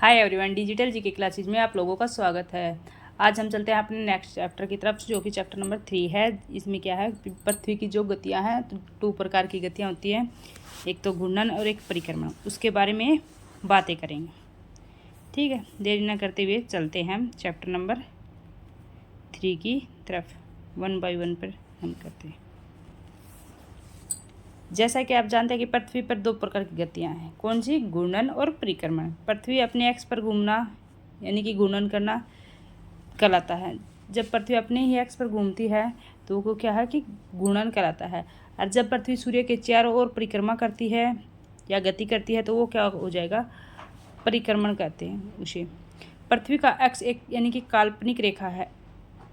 Hi everyone, digital GK classes में आप लोगों का स्वागत है। आज हम चलते हैं अपने नेक्स्ट चैप्टर की तरफ, जो कि चैप्टर नंबर 3 है। इसमें क्या है, पृथ्वी की जो गतियां हैं, तो 2 प्रकार की गतियां होती हैं, एक तो घूर्णन और एक परिक्रमण। उसके बारे में बातें करेंगे। ठीक है, देरी न करते हुए चलते हैं हम चैप्टर नंबर 3 की तरफ। 1 बाय 1 पर हम करते हैं। जैसा कि आप जानते हैं कि पृथ्वी पर 2 प्रकार की गतियां हैं। कौन सी? घूर्णन और परिक्रमण। पृथ्वी अपने एक्स पर घूमना यानी कि घूर्णन करना कहलाता है। जब पृथ्वी अपने ही एक्स पर घूमती है तो वो क्या है कि घूर्णन कहलाता है। और जब पृथ्वी सूर्य के चारों ओर परिक्रमा करती है या गति करती है तो वो क्या हो जाएगा? परिक्रमण कहते हैं उसे। पृथ्वी का एक्स एक यानी कि काल्पनिक रेखा है।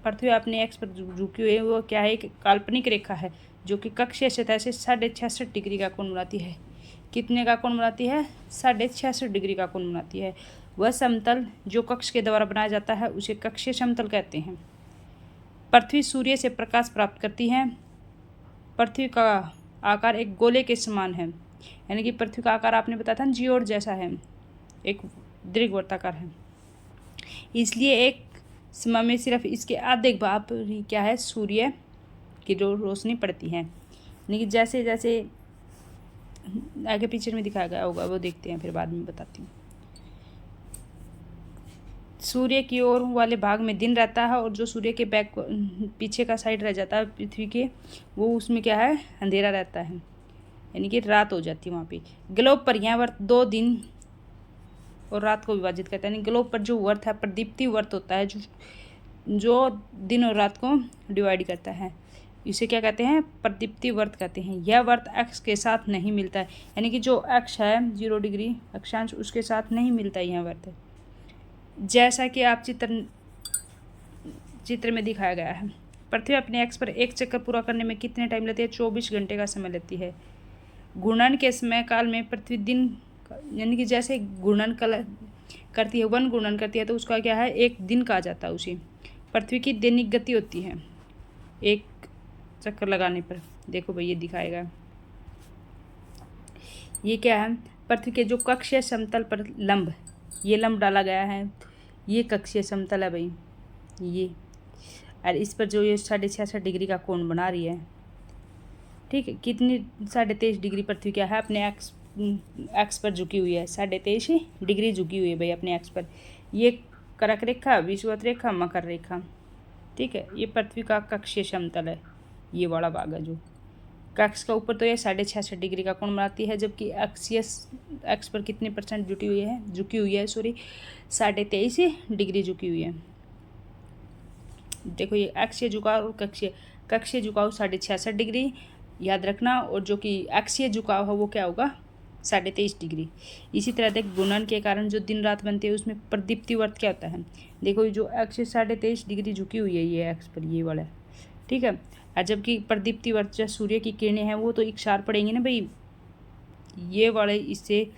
पृथ्वी अपने एक्स पर झुकी हुई है, वो क्या है? एक काल्पनिक रेखा है जो कि कक्षीय सतह से 66.5 डिग्री का कोण बनाती है। कितने का कोण बनाती है? 66.5 डिग्री का कोण बनाती है। वह समतल जो कक्ष के द्वारा बनाया जाता है उसे कक्षीय समतल कहते हैं। पृथ्वी सूर्य से प्रकाश प्राप्त करती है। पृथ्वी का आकार एक गोले के समान है, यानी कि पृथ्वी का आकार आपने बताया था जियोड जैसा है, एक दीर्घवृत्ताकार है। इसलिए एक समय में सिर्फ इसके आधे भाग पर ही क्या है? सूर्य की रोशनी पड़ती है। यानी कि जैसे जैसे आगे पिक्चर में दिखाया गया होगा वो देखते हैं, फिर बाद में बताती हूँ। सूर्य की ओर वाले भाग में दिन रहता है और जो सूर्य के बैक पीछे का साइड रह जाता है पृथ्वी के, वो उसमें क्या है? अंधेरा रहता है, यानी कि रात हो जाती है वहाँ पे। ग्लोब पर यहाँ वर्त 2 दिन और रात को विभाजित करता है। यानी ग्लोब पर जो वर्त है प्रदीप्ति वर्त होता है, जो दिन और रात को डिवाइड करता है। इसे क्या कहते हैं? प्रदीप्ति वर्त कहते हैं। यह वर्त एक्स के साथ नहीं मिलता है, यानी कि जो एक्स है 0 डिग्री अक्षांश, उसके साथ नहीं मिलता है यह वर्त। जैसा कि आप चित्र में दिखाया गया है। पृथ्वी अपने एक्स पर एक चक्कर पूरा करने में कितने टाइम लेती है? 24 घंटे का समय लेती है। घूर्णन के समय काल में पृथ्वी दिन यानी कि जैसे घूर्णन करती है, वन घूर्णन करती है, तो उसका क्या है? एक दिन कहा जाता है उसे। पृथ्वी की दैनिक गति होती है एक चक्कर लगाने पर। देखो भाई, ये दिखाएगा। ये क्या है? पृथ्वी के जो कक्षीय समतल पर लंब, ये लंब डाला गया है, ये कक्षीय समतल है भाई ये। और इस पर जो ये 66.5 डिग्री का कोण बना रही है, ठीक है। कितनी? 23.5 डिग्री पृथ्वी क्या है? अपने एक्स पर झुकी हुई है। 23.5 डिग्री झुकी हुई है भाई अपने एक्स पर। ये कर्क रेखा, विषुवत रेखा, मकर रेखा, ठीक है। ये पृथ्वी का कक्षीय समतल है, ये वाला भाग है जो कक्ष का ऊपर, तो ये 66.5 डिग्री का कोण बनाती है। जबकि एक्स पर कितने % झुकी हुई है 23.5 डिग्री झुकी हुई है। देखो, ये अक्षीय झुकाव और कक्षीय झुकाव 66.5 डिग्री याद रखना, और जो कि अक्षीय झुकाव है वो क्या होगा? 23.5 डिग्री। इसी तरह देख, घूर्णन के कारण जो दिन रात बनती है उसमें प्रदीप्ति वर्त क्या होता है? देखो, ये जो अक्षीय 23.5 डिग्री झुकी हुई है ये एक्स पर, ये वाला, ठीक है। और जबकि प्रदीप्ति वर्त जो सूर्य की किरणें हैं वो तो इकसार पड़ेंगी ना भाई, ये वाले इससे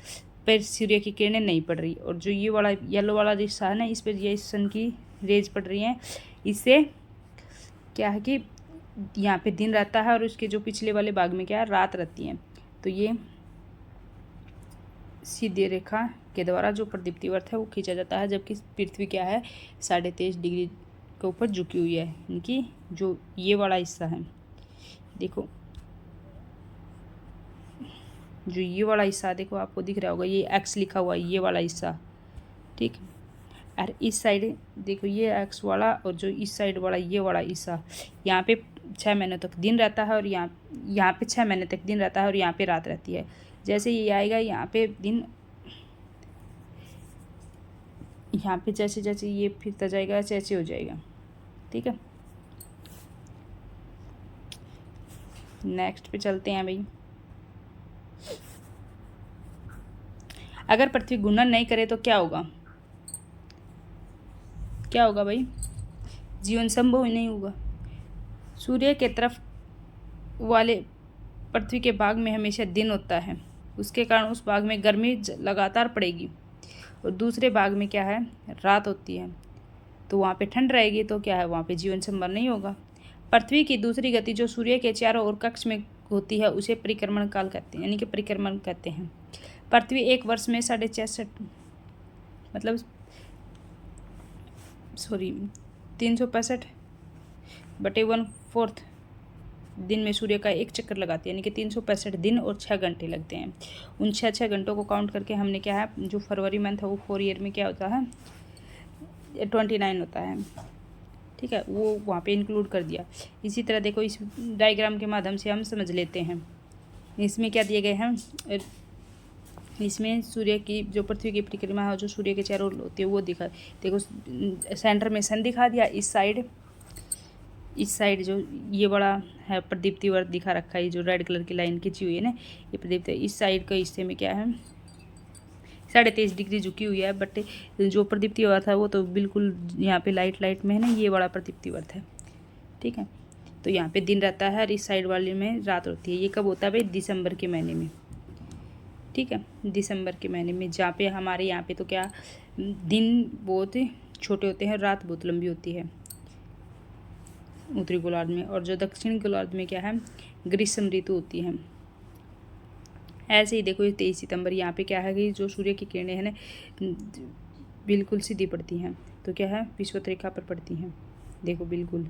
पर सूर्य की किरणें नहीं पड़ रही, और जो ये वाला येलो वाला हिस्सा है ना, इस पर ये सन की रेज पड़ रही हैं। इससे क्या है कि यहाँ पे दिन रहता है और उसके जो पिछले वाले भाग में क्या है? रात रहती है। तो ये सीधी रेखा के द्वारा जो प्रदीप्ति वर्त है वो खींचा जाता है। जबकि पृथ्वी क्या है? 23.5 डिग्री के ऊपर झुकी हुई है, यानी कि जो ये वाला हिस्सा है, देखो जो ये वाला हिस्सा देखो आपको दिख रहा होगा, ये एक्स लिखा हुआ है, ये वाला हिस्सा, ठीक। और इस साइड देखो ये एक्स वाला, और जो इस साइड वाला ये वाला हिस्सा, यहाँ पे 6 महीने तक दिन रहता है और यहाँ पे 6 महीने तक दिन रहता है और यहाँ पे रात रहती है। जैसे ये आएगा यहाँ पे दिन, यहाँ पे जैसे जैसे ये फिरता जाएगा ऐसे ऐसे हो जाएगा, ठीक है। नेक्स्ट पे चलते हैं भाई। अगर पृथ्वी घूर्णन नहीं करे तो क्या होगा? क्या होगा भाई? जीवन संभव ही नहीं होगा। सूर्य के तरफ वाले पृथ्वी के भाग में हमेशा दिन होता है, उसके कारण उस भाग में गर्मी लगातार पड़ेगी, और दूसरे भाग में क्या है? रात होती है, तो वहाँ पे ठंड रहेगी, तो क्या है? वहाँ पे जीवन संभव नहीं होगा। पृथ्वी की दूसरी गति जो सूर्य के चारों ओर कक्ष में होती है उसे परिक्रमण काल कहते हैं, यानी कि परिक्रमण कहते हैं। पृथ्वी एक वर्ष में 66.5 मतलब 365/1/4 दिन में सूर्य का एक चक्कर लगाती है, यानी कि 365 दिन और 6 घंटे लगते हैं। उन 6 घंटों को काउंट करके हमने क्या है, जो फरवरी मंथ है वो 4 ईयर में क्या होता है, 29 होता है, ठीक है, वो वहाँ पे इंक्लूड कर दिया। इसी तरह देखो इस डायग्राम के माध्यम से हम समझ लेते हैं। इसमें क्या दिए गए हैं, इसमें सूर्य की जो पृथ्वी की परिक्रमा है, जो सूर्य के चारों ओर होती है वो दिखा, देखो सेंटर में सन दिखा दिया, इस साइड जो ये बड़ा है प्रदीप्ति वर्त दिखा रखा है, जो रेड कलर की लाइन खींची हुई है ना, ये प्रदीप्ति, इस साइड के हिस्से में क्या है 23.5 डिग्री झुकी हुई है, बट जो प्रदीप्ति वर्त है वो तो बिल्कुल यहाँ पे लाइट में है ना, ये बड़ा प्रदीप्ति वर्त है, ठीक है। तो यहाँ पे दिन रहता है और इस साइड वाले में रात होती है। ये कब होता है भाई, दिसंबर के महीने में, ठीक है, दिसंबर के महीने में, जहाँ पे हमारे यहाँ पे तो क्या दिन बहुत छोटे होते हैं, रात बहुत लंबी होती है उत्तरी गोलार्ध में, और जो दक्षिणी गोलार्ध में क्या है ग्रीष्म ऋतु होती है। ऐसे ही देखो ये 23 सितंबर, यहाँ पे क्या है कि जो सूर्य की किरणें हैं ना बिल्कुल सीधी पड़ती हैं, तो क्या है विषुवत रेखा पर पड़ती हैं, देखो बिल्कुल।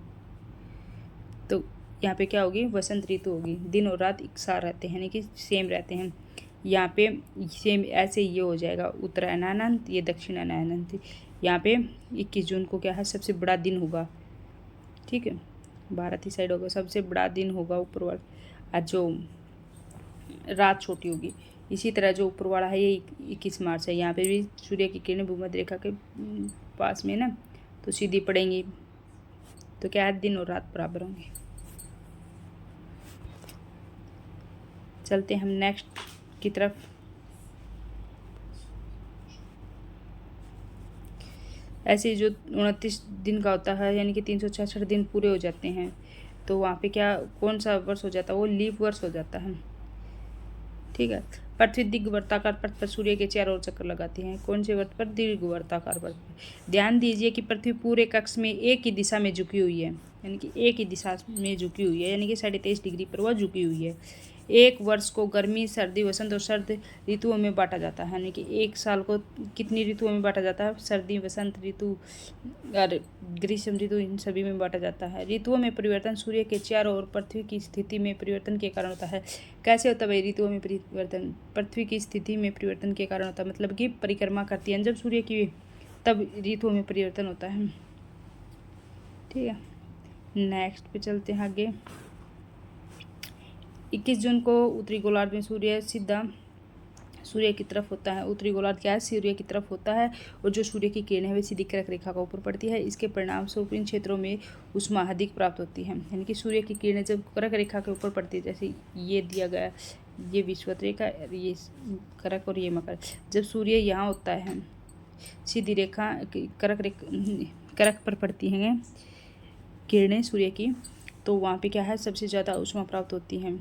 तो यहाँ पे क्या होगी, वसंत ऋतु होगी, दिन और रात एक साथ रहते हैं, यानी कि सेम रहते हैं। यहाँ पे सेम ऐसे ये हो जाएगा उत्तरायणानंत, ये दक्षिणायनानंत। यहाँ पे 21 जून को क्या है सबसे बड़ा दिन होगा, ठीक है, भारत ही साइड होगा, सबसे बड़ा दिन होगा ऊपर वाला, और जो रात छोटी होगी। इसी तरह जो ऊपर वाला है ये 21 मार्च है, यहाँ पे भी सूर्य की किरणें भूमध्य रेखा के पास में ना तो सीधी पड़ेंगी, तो क्या है दिन और रात बराबर होंगे। चलते हम नेक्स्ट की तरफ। ऐसे जो 29 दिन का होता है, यानी कि 366 दिन पूरे हो जाते हैं, तो वहाँ पे क्या कौन सा वर्ष हो जाता है, वो लीप वर्ष हो जाता है, ठीक है। पृथ्वी दीर्घवृत्ताकार पथ पर सूर्य के चारों ओर चक्कर लगाती है, कौन से वर्त पर, दीर्घवृत्ताकार पथ पर। ध्यान दीजिए कि पृथ्वी पूरे कक्ष में एक ही दिशा में झुकी हुई है, यानी कि एक ही दिशा में झुकी हुई है, यानी कि 23.5 डिग्री पर वह झुकी हुई है। एक वर्ष को गर्मी, सर्दी, वसंत और शरद ऋतुओं में बांटा जाता है, यानी कि एक साल को कितनी ऋतुओं में बांटा जाता है, सर्दी, वसंत ऋतु और ग्रीष्म ऋतु, इन सभी में बांटा जाता है। ऋतुओं में परिवर्तन सूर्य के चारों ओर पृथ्वी की स्थिति में परिवर्तन के कारण होता है। कैसे होता है भाई ऋतुओं में परिवर्तन, पृथ्वी की स्थिति में परिवर्तन के कारण होता है, मतलब कि परिक्रमा करती है जब सूर्य की, तब ऋतुओं में परिवर्तन होता है, ठीक है। नेक्स्ट पे चलते हैं आगे। 21 जून को उत्तरी गोलार्ध में सूर्य सीधा सूर्य की तरफ होता है। उत्तरी गोलार्ध क्या है, सूर्य की तरफ होता है, और जो सूर्य की किरणें है वे सीधी कर्क रेखा का ऊपर पड़ती है। इसके परिणाम स्वरूप इन क्षेत्रों में ऊष्मा अधिक प्राप्त होती है, यानी कि सूर्य की किरणें जब कर्क रेखा के ऊपर पड़ती है, जैसे ये दिया गया, ये विषुवत रेखा, ये कर्क और ये मकर, जब सूर्य यहाँ होता है सीधी रेखा कर्क पर पड़ती हैं किरणें सूर्य की, तो वहाँ पे क्या है सबसे ज़्यादा ऊष्मा प्राप्त होती है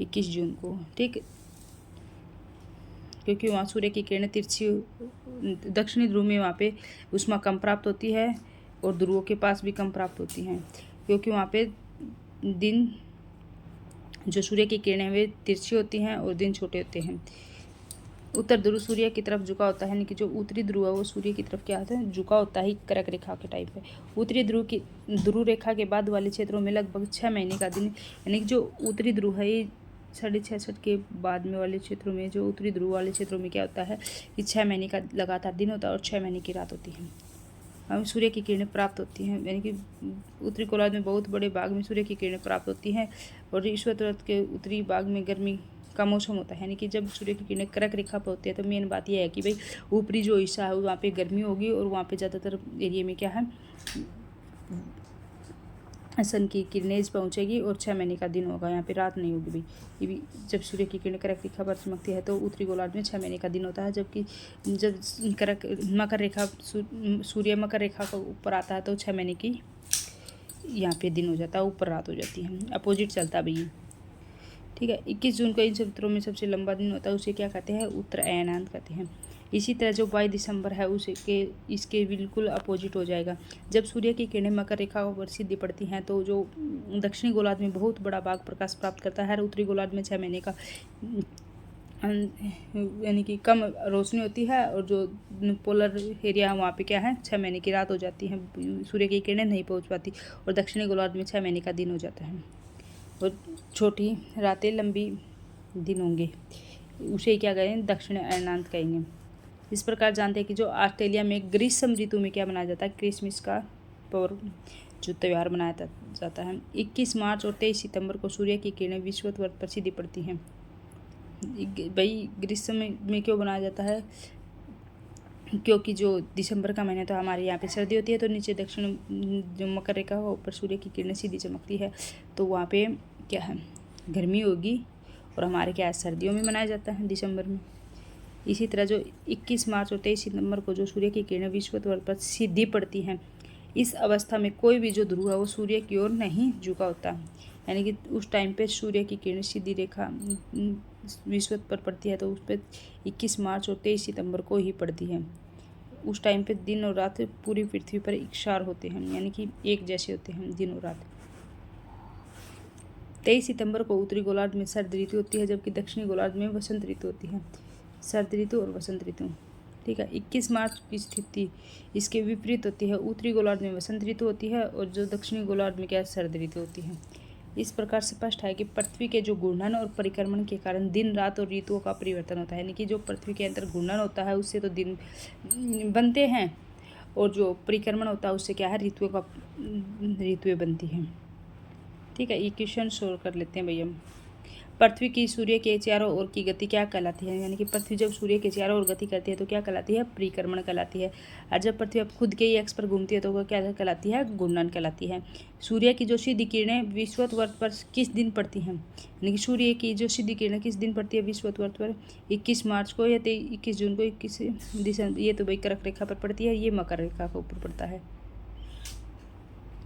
21 जून को, ठीक, क्योंकि वहाँ सूर्य की किरणें तिरछी, दक्षिणी ध्रुव में वहाँ पे ऊष्मा कम प्राप्त होती है, और ध्रुवों के पास भी कम प्राप्त होती हैं, क्योंकि वहाँ पे दिन जो सूर्य की किरणें वे तिरछी होती हैं और दिन छोटे होते हैं। उत्तर ध्रुव सूर्य की तरफ झुका होता है, यानी कि जो उत्तरी ध्रुव है वो सूर्य की तरफ क्या होता है, झुका होता है कर्क रेखा के टाइप है। उत्तरी ध्रुव रेखा के बाद वाले क्षेत्रों में लगभग 6 महीने का दिन, यानी कि जो उत्तरी ध्रुव है ये 66.5 के बाद में वाले क्षेत्रों में, जो उत्तरी ध्रुव वाले क्षेत्रों में क्या होता है कि 6 महीने का लगातार दिन होता है और 6 महीने की रात होती है। हमें सूर्य की किरणें प्राप्त होती हैं, यानी कि उत्तरी गोलार्ध में बहुत बड़े भाग में सूर्य की किरणें प्राप्त होती हैं, और विषुवत के उत्तरी भाग में गर्मी का मौसम होता है, यानी कि जब सूर्य की किरणें कर्क रेखा पर होती है, तो मेन बात यह है कि भाई ऊपरी जो हिस्सा है वहाँ पे गर्मी होगी, और वहाँ पे ज़्यादातर एरिया में क्या है सन की किरणें पहुँचेगी, और 6 महीने का दिन होगा, यहाँ पे रात नहीं होगी भाई। ये भी जब सूर्य की किरणें कर्क रेखा पर चमकती है तो उत्तरी गोलार्ध में 6 महीने का दिन होता है, जबकि जब मकर रेखा सूर्य मकर रेखा का ऊपर आता है तो 6 महीने की यहाँ पे दिन हो जाता है, ऊपर रात हो जाती है, अपोजिट चलता भैया, ठीक है। 21 जून को इन क्षेत्रों में सबसे लंबा दिन होता है, उसे क्या कहते हैं, उत्तरायणांत कहते हैं। इसी तरह जो 22 दिसंबर है इसके बिल्कुल अपोजिट हो जाएगा। जब सूर्य की किरणें मकर रेखा पर सीधी पड़ती हैं तो जो दक्षिणी गोलार्ध में बहुत बड़ा भाग प्रकाश प्राप्त करता है, उत्तरी गोलार्ध में 6 महीने का यानी कि कम रोशनी होती है, और जो पोलर एरिया है वहाँ पे क्या है 6 महीने की रात हो जाती है, सूर्य की किरणें नहीं पहुँच पाती, और दक्षिणी गोलार्ध में 6 महीने का दिन हो जाता है, और छोटी रातें लंबी दिन होंगे, उसे क्या कहेंगे दक्षिण अयनांत कहेंगे। इस प्रकार जानते हैं कि जो ऑस्ट्रेलिया में ग्रीष्म ऋतु में क्या मनाया जाता है, क्रिसमस का पर्व जो त्यौहार मनाया जाता है। 21 मार्च और 23 सितंबर को सूर्य की किरणें विषुवत पर सीधी पड़ती हैं। भाई ग्रीष्म में क्यों बनाया जाता है, क्योंकि जो दिसंबर का महीना तो हमारे यहाँ पे सर्दी होती है, तो नीचे दक्षिण जो मकर रेखा हो ऊपर सूर्य की किरणें सीधी चमकती है, तो वहाँ पे क्या है गर्मी होगी, और हमारे क्या है सर्दियों में मनाया जाता है दिसंबर में। इसी तरह जो 21 मार्च और 23 सितंबर को जो सूर्य की किरणें विषुवत पर सीधी पड़ती हैं, इस अवस्था में कोई भी जो ध्रुव है वो सूर्य की ओर नहीं झुका होता, यानी कि उस टाइम पे सूर्य की किरणें सीधी रेखा विषुवत पर पड़ती है, तो उस पर 21 मार्च और 23 सितंबर को ही पड़ती है। उस टाइम पे दिन और रात पूरी पृथ्वी पर एकसार होते हैं, यानी कि एक जैसे होते हैं दिन और रात। 23 सितंबर को उत्तरी गोलार्ध में शरद ऋतु होती है, जबकि दक्षिणी गोलार्ध में वसंत ऋतु होती है। शरद ऋतु और वसंत ऋतु, ठीक है। 21 मार्च की स्थिति इसके विपरीत होती है, उत्तरी गोलार्ध में वसंत ऋतु होती है, और जो दक्षिणी गोलार्ध में क्या शरद ऋतु होती है। इस प्रकार स्पष्ट है कि पृथ्वी के जो घूर्णन और परिक्रमण के कारण दिन रात और ऋतुओं का परिवर्तन होता है, यानी कि जो पृथ्वी के अंदर घूर्णन होता है उससे तो दिन बनते हैं, और जो परिक्रमण होता है उससे क्या है ऋतुएं बनती हैं, ठीक है। ये क्वेश्चन सोल्व कर लेते हैं भैया। पृथ्वी की सूर्य के चारों ओर की गति क्या कहलाती है, यानी कि पृथ्वी जब सूर्य के चारों ओर गति करती है तो क्या कहलाती है, परिक्रमण कहलाती है। और जब पृथ्वी अब खुद के ही एक्स पर घूमती है तो वह क्या कहलाती है, घूर्णन कहलाती है। सूर्य की जो सीधी किरणें विषुवत वर्त पर किस दिन पड़ती हैं, यानी कि सूर्य की जो सीधी किरणें किस दिन पड़ती है विषुवत वर्त पर, 21 मार्च को या 21 जून को, 21 दिसंबर, ये तो भाई कर्क रेखा पर पड़ती है, ये मकर रेखा के ऊपर पड़ता है,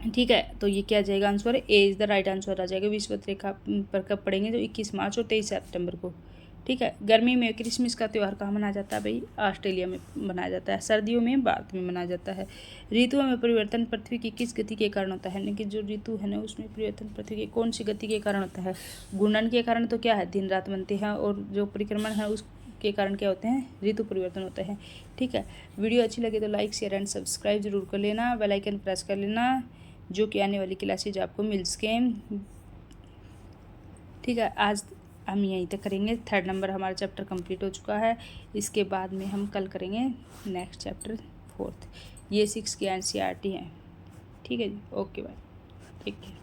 ठीक है। तो ये क्या आ जाएगा answer, A is the right answer आ जाएगा। विषुवत रेखा पर कब पड़ेंगे, तो 21 मार्च और 23 सितंबर को, ठीक है। गर्मी में क्रिसमस का त्यौहार कहाँ मनाया जाता है भाई, ऑस्ट्रेलिया में मनाया जाता है। सर्दियों में भारत में मनाया जाता है। ऋतुओं में परिवर्तन पृथ्वी की किस गति के कारण होता है, यानी कि जो ऋतु है ना उसमें परिवर्तन पृथ्वी की कौन सी गति के कारण होता है, घूर्णन के कारण, तो क्या है दिन रात बनते हैं, और जो परिक्रमण है उसके कारण क्या होते हैं, ऋतु परिवर्तन होता है, ठीक है। वीडियो अच्छी लगे तो लाइक शेयर एंड सब्सक्राइब जरूर कर लेना, बेल आइकन प्रेस कर लेना, जो कि आने वाली क्लासेज आपको मिल सकें, ठीक है। आज हम यहीं तक करेंगे, 3rd नंबर हमारा चैप्टर कंप्लीट हो चुका है। इसके बाद में हम कल करेंगे नेक्स्ट चैप्टर 4th, ये 6 की NCERT हैं, ठीक है जी। Okay bye, take care.